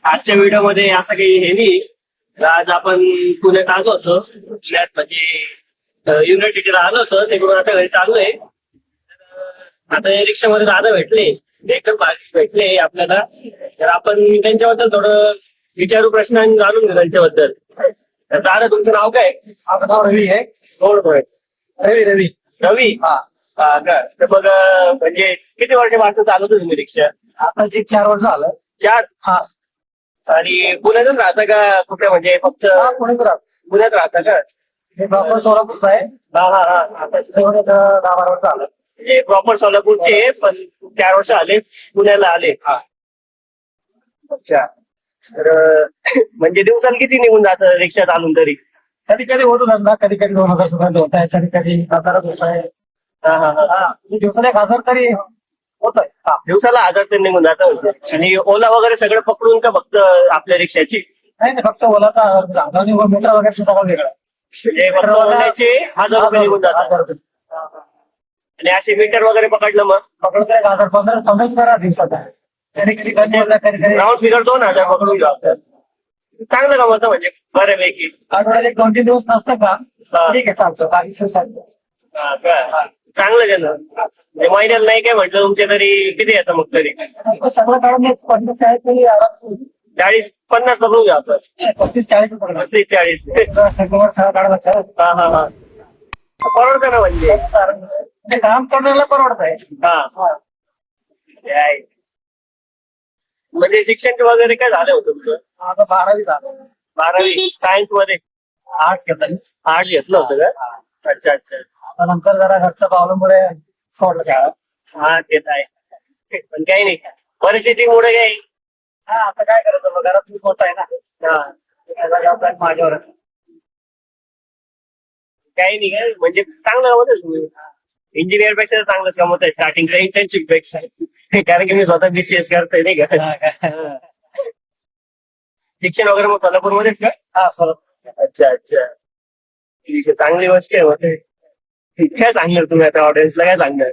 आजच्या व्हिडिओमध्ये असं काही हे नाही. आज आपण पुण्यात आलो होतो. पुण्यात म्हणजे युनिव्हर्सिटीला आलो होतो, तिकडून आता घरी चाललोय. आता रिक्षामध्ये दादा भेटले, एकदम भारी भेटले आपल्याला. तर आपण त्यांच्याबद्दल थोडं विचारू, प्रश्न आणि जाणून घेऊ त्यांच्याबद्दल. तर दादा, तुमचं नाव काय? आपलं नाव रवी आहे. थोडं रवी रवी रवी. हा. का? तर मग म्हणजे किती वर्षापासून चालवतो तुम्ही रिक्षा? आता जे 4 वर्ष झालं. 4. हा. आणि पुण्यातच राहता का कुठे, म्हणजे फक्त पुण्यात राहतो. पुण्यात राहता का? हे प्रॉपर सोलापूरचं आहे. हा हा हा. आता एवढं 10-12 वर्ष झालं. म्हणजे प्रॉपर सोलापूरचे, पण 4 वर्ष आले पुण्याला आले. अच्छा. तर म्हणजे दिवसाला किती निघून जातं रिक्षा चालून तरी? कधी कधी होतो धंदा, कधी कधी 2000 रुपये होत आहे, कधी कधी 1000 होत आहे. हा हा हा. दिवसाला 1000 तरी होत आहे. हा. दिवसाला 1000 तरी निघून जातं. आणि ओला वगैरे सगळं पकडून का फक्त आपल्या रिक्षाची? नाही फक्त ओलाचा 1000 सांगा आणि मीटर वगैरे सगळं वेगळं. म्हणजे फक्त ओल्याचे 1000 रुपये निघून जातात. 1000 रुपये. आणि असे मीटर वगैरे पकडलं मग पकडतो 1000 1500 करा दिवसात. कधी कधी कमी होतं, कधी कधी राऊंड फिगर 2000 पकडून घेऊ आपण. चांगलं काम होतं म्हणजे बऱ्यापैकी. आठवड्याला 1-2-3 दिवस नसतं का? हा. ठीक आहे, चालतं. काही चालतं. चांगलं झालं. म्हणजे महिन्याला नाही काय म्हटलं तुमच्या तरी किती येतं मग तरी? सगळं काढून 50 आहे तरी आराम. 40-50 पकडून घ्या आपण. 35-40 पकडा. 30-40. सगळं काढायला लागतं. हा हा हा. परवडतं ना म्हणजे? ते काम करण्याला परवडत आहे. हा. ते आहे. म्हणजे शिक्षण वगैरे काय झालं होतं तुमचं? आता 12वी झालं. 12वी सायन्स मध्ये? आर्ट्स घेतलं. आर्ट घेतलं होतं का? अच्छा अच्छा. आता नंतर जरा घरच्या प्रॉब्लेममुळे सोडलं शाळा. हा, ते तर आहे. पण काही नाही, परिस्थितीमुळे काही. हा, आता काय करायचं मग, घरात तूच मोठा आहे ना. हा. त्याचा जबाबदारी माझ्यावर आहे. काही नाही काय, म्हणजे चांगलं होतं तुम्ही. इंजिनियर पेक्षा चांगलंच काम होतं स्टार्टिंगच्या इंटर्नशिप पेक्षा. कारण की मी स्वतः BCS करतोय नाही का. हा काय? शिक्षण वगैरे मग सोलापूरमध्येच का? हा, सोडलं. अच्छा अच्छा. ठीक आहे, चांगली गोष्ट आहे होते. काय सांगणार तुम्ही आता ऑडियन्सला, काय सांगणार?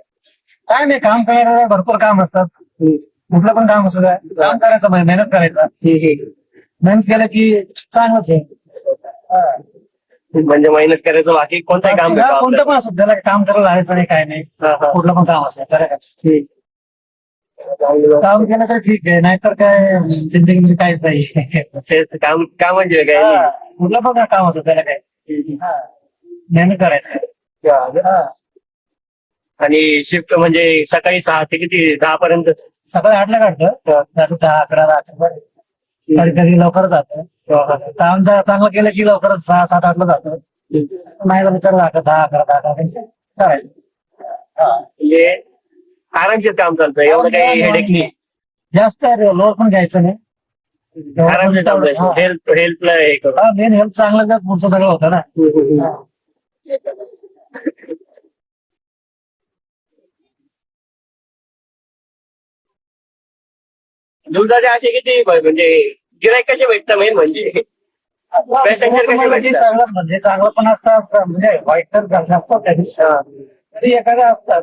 काय नाही, काम करायला भरपूर काम असतात. कुठलं पण काम असतं, काम करायचं, मेहनत करायचा. मेहनत केलं की चांगलंच आहे. हा. म्हणजे मेहनत करायचं, बाकी कोणताही काम भेटतं कोणतं आपल्याला. पण असं त्याला काम करायला जायचं नाही, काय नाही. हा, हा. कुठलं पण काम असतं करायचं. चांगली गोष्ट. काम केलं तर ठीक आहे, नाहीतर काय जिंदगीमध्ये काहीच नाही. तेच काम काम म्हणजे काय हा, कुठलं पण काम असतं त्याला काय. हा. मेहनत करायचं. नाही. हा. आणि शिफ्ट म्हणजे सकाळी 6 ते किती 10 पर्यंत? सकाळी 8ला काढतं, 10-11 कधी कधी लवकर जातं. काम जर चांगलं केलं की लवकरच 6-7-8ला जातं. नाही विचार लागत 10-11 करायचं. म्हणजे आरामशीर काम चालतं, एवढं काही हेडेक नाही. जास्त लोड पण घ्यायचं नाही. आरामशीर काम चालतं. हेल्पला हे करू. मेन हेल्थ चांगलं तर पुढचं सगळं होतं ना. दुधाचे असे किती म्हणजे गिराईक कसे भेटतं मेन म्हणजे? पॅसेंजर कसे भेटतात? सगळं म्हणजे चांगलं पण असतात, म्हणजे वाईट तर नसतात कधी एखाद्या असतात.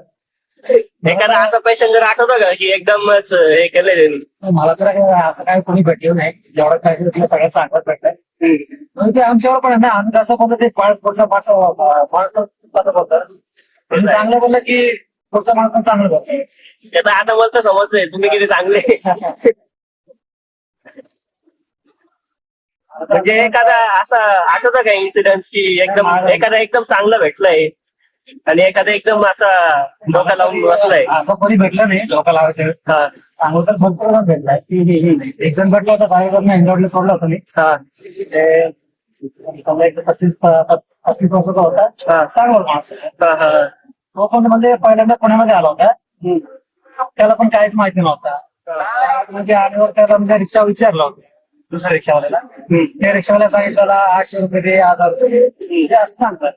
एखादा असा पॅसेंजर आठवतं का की एकदमच हे केलंय त्यांनी? मला तर असं काही कोणी भेटलं नाही, जेवढं काय तिथलं सगळं चांगलं भेटलंय. पण ते आमच्यावर पण आहे ना, आम्ही कसं बोलतो ते पुढचा होतं. चांगलं बोललं की पुढचा माणूस पण चांगलं बोलतो. त्याचा आता मला तर समजतंय तुम्ही किती चांगले. म्हणजे एखादा असा आठवतं का इन्सिडेंट की एखादा एकदम चांगला भेटलाय आणि एखादा एकदम असा डोका लावून बसलाय? असं कोणी भेटलं नाही लोकल लावायचं. चांगलं तर भरपूर जण भेटलाय. एक जण भेटला होता, साहेबांना इंदोरला सोडलं होतं मी. ते 35 वर्षाचा होता, चांगला माणूस. तो पण म्हणजे पहिल्यांदा पुण्यामध्ये आला होता, त्याला पण काहीच माहिती नव्हता. म्हणजे आल्यावर त्याला म्हणजे रिक्षा विचारला होता दुसऱ्या रिक्षावाल्याला. त्या रिक्षावाल्या सांगितलं 800 रुपये दे, 1000 रुपये दे, असं सांगतात.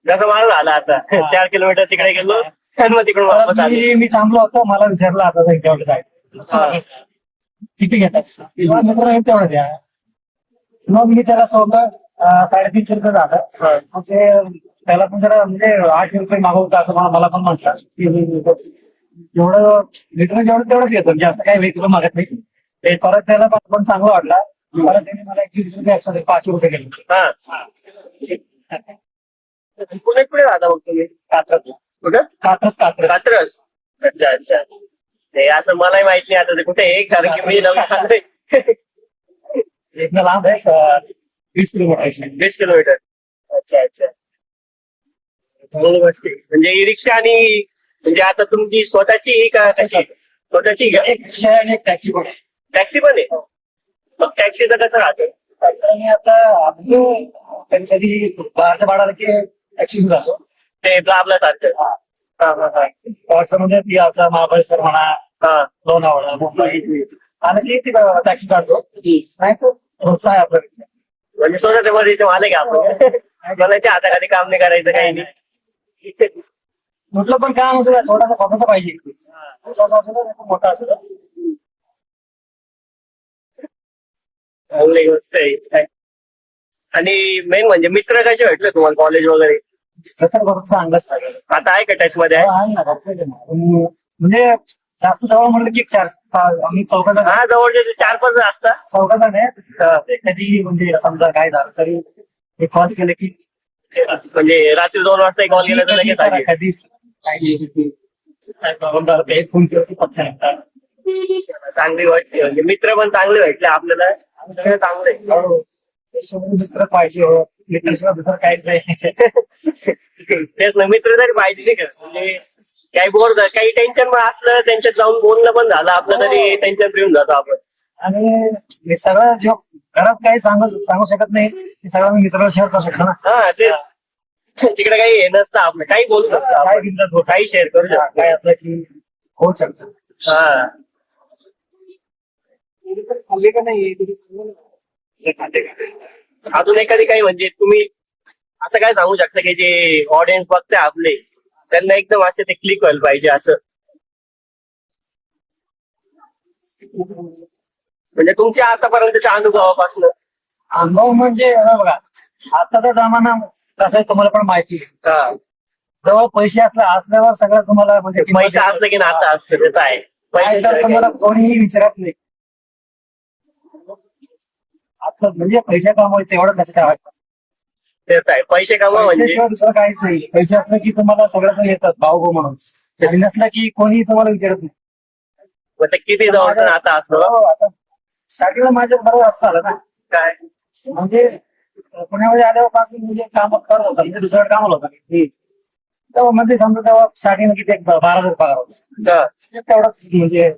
जसं मला झालं आता 4 किलोमीटर तिकडे गेलो आणि मग तिकडून वापस आलो. मी थांबलो होतो, मला विचारलं असं तेवढं जायचं किती घेतात, मित्र तेवढं द्या. मग मी त्याला सोडलं, 350 रुपये झालं. मग ते त्याला पण जरा म्हणजे 800 रुपये मागवतं असं मला पण म्हटलं. एवढं लिटर जेवढं तेवढंच येतं, जास्त काही वेगळं मागत नाही. ते परत त्याला पण चांगलं वाटला. परत त्याने मला 21 रुपये एक्स्ट्रा 5 रुपये केले. हा पुणे पुढे राहता मग तुम्ही? कुठं? कात्रच. कात्रज. अच्छा अच्छा. ते असं मलाही माहित नाही आता ते कुठे आहे, कारण की मी नवीन आलोय. इथनं लांब आहे 20 किलोमीटर. 20 किलोमीटर. अच्छा अच्छा. चांगली गोष्ट आहे. म्हणजे ई रिक्षा आणि म्हणजे आता तुमची स्वतःची आहे का कशी? स्वतःची का? एक रिक्षा आहे आणि एक टॅक्सी पण आहे. टॅक्सी पण आहे? मग टॅक्सीचं कसं राहतं? आणि आता आपण कधी बाहेरच्या भाडाला की टॅक्सी जातो. ते आपल्या सारखं. असं म्हणजे याचा महाबळेश्वर म्हणा, हा लोणावळा, मुंबई आणि ती टॅक्सी काढतो. नाही तर रोजचा आहे आपला रिक्षा. म्हणजे स्वतःच्या मर्जीचं मालक आहे आपण. कोणाच्या हाताखाली काम नाही करायचं, काही नाही. म्हटलं पण काम असं छोटासा स्वतःचा पाहिजे. छोटासा असू दे, नाही तर मोठा असू दे. चांगली गोष्ट आहे. आणि मेन म्हणजे मित्र कसे भेटले तुम्हाला कॉलेज वगैरे? तर बरोबर चांगलंच आहे. आता आहे का टच मध्ये? आहे ना, भरपूर आहे ना. म्हणजे जास्त जवळ म्हणलं की आम्ही चौघा जण हा जवळचे 4-5 असतात. आहे. कधी म्हणजे समजा काय झालं तरी हे कॉल केलं की म्हणजे रात्री 2 वाजता कॉल केला तर लगेच आली. कधी काय प्रॉब्लेम झाला तर एक फोन केला की पत्ता नाही. चांगली गोष्ट आहे. म्हणजे मित्र पण चांगले भेटले आपल्याला. सगळं चांगलं आहे. हो. मित्र पाहिजे हो. मित्राशिवाय दुसरं काहीच नाही. तेच ना, मित्र तरी पाहिजे नाही का? म्हणजे काही बोर काही टेन्शन पण असलं त्यांच्यात जाऊन बोलणं पण झालं आपलं तरी टेन्शन फ्री होऊन जातो आपण. आणि हे सगळं जो घरात काही सांगू शकत नाही ते सगळं मी मित्राला शेअर करू शकतो ना. हा तेच. तिकडे काही हे नसतं, आपलं काही बोलू शकतो काय आपण. बिनधास्त बोल. काही शेअर करू शकतो. काय असलं की होऊ शकतं. हा खाल्ली का नाही अजून एखादी काही म्हणजे तुम्ही असं काय सांगू शकता की जे ऑडियन्स बघते आपले त्यांना एकदम असं ते क्लिक व्हायला पाहिजे असं? म्हणजे तुमच्या आतापर्यंतच्या अनुभवापासून. अनुभव म्हणजे बघा आताचा जमाना कसा आहे तुम्हाला पण माहिती आहे. हा जवळ पैसे असल्यावर सगळं तुम्हाला म्हणजे किंमत पैसा असलं की नातं असतं, त्याचं आहे. काय तर तुम्हाला कोणीही विचारत नाही. आता म्हणजे पैसे कमवायचे एवढं कसं काय वाटतं. तेच आहे. पैसे कमवा म्हणजे पैशाशिवाय दुसरं काहीच नाही. पैसे असलं की तुम्हाला सगळं जण येतात भाऊ म्हणून. कधी नसलं की कोणी तुम्हाला विचारत नाही. मग ते किती जवळचं नातं असतं. हो, आता स्टार्टिंगला माझ्या बरोबर असं झालं ना. काय म्हणजे पुण्यामध्ये आल्यापासून म्हणजे काम करत होता म्हणजे दुसऱ्याकडे कामाला होता. तेव्हा मध्ये समजा तेव्हा स्टार्टिंगला किती 12,000 पगार होता. तेवढाच म्हणजे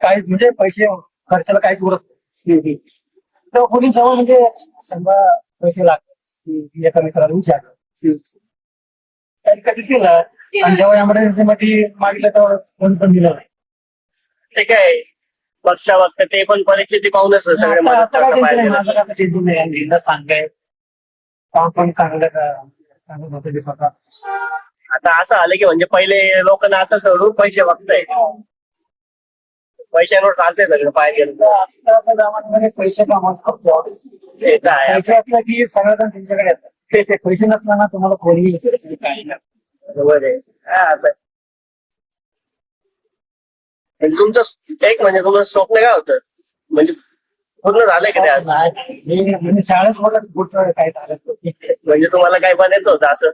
काही म्हणजे पैसे खर्चाला काहीच उरत नाही. तेव्हा कोणी जवळ म्हणजे समजा पैसे लागतात एका मित्राला विचारलं कधी केलं आणि जेव्हा एमर्जन्सी मध्ये मागितलं तेव्हा कोणी पण दिलं नाही. ठीक आहे. बघता बघता ते पण परिस्थिती पाहूनच सगळे मदत आता काय करता टेन्शन नाही. पाहिजे. माझं काय टेन्शन नाही. आणि एकदा सांगाय काम पण चांगलं सांगत होतं ते स्वतः. आता असं आलं की म्हणजे पहिले लोक नातं सोडून पैसे बघताय. पैशांवर चालतंय सगळं पाहिजे. आताच्या जमान्यामध्ये पैसे कमवतो. ते तर आहे. पैसे असलं की सगळेजण तुमच्याकडे येतात. पैसे नसताना तुम्हाला कोणीही विचारत नाही, काही नाही. बरोबर आहे. हा, आता. म्हणजे तुमचं एक म्हणजे तुमचं स्वप्न काय होतं, म्हणजे पूर्ण झालंय का ते आज? नाही, म्हणजे शाळेत म्हटलं की पुढचं काय झालं म्हणजे तुम्हाला काय बनायचं होतं असं,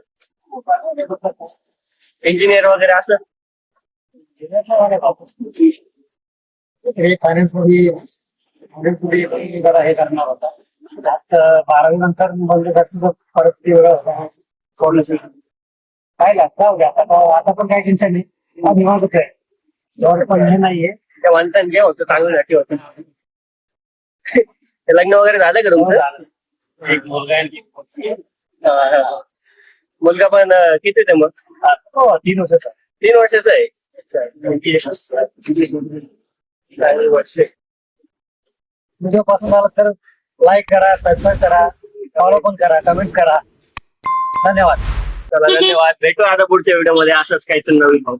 इंजिनियर वगैरे असं? फायनान्स मध्ये जरा हे करणार होता. जास्त 12वी नंतर म्हणजे जास्त परिस्थिती वेगळा होता. थोडंसं काय लागतं आता पण काही टेन्शन नाही. निवांत होत आहे. एवढं पण हे नाहीये. त्या म्हणतात जे होतं चांगल्यासाठी होतं. लग्न वगैरे झालं का तुमचं? एक मुलगा आहे. हा, हा. मुलगा पण किती ते मग? 3 वर्षाचा. 3 वर्षाचा आहे. चांगली गोष्ट आहे. व्हिडिओ पसंत आला तर लाईक करा, सबस्क्राईब करा, फॉलो पण करा, कमेंट करा. धन्यवाद. चला धन्यवाद. भेटू आता पुढच्या व्हिडिओ मध्ये असंच काहीतरी नवीन.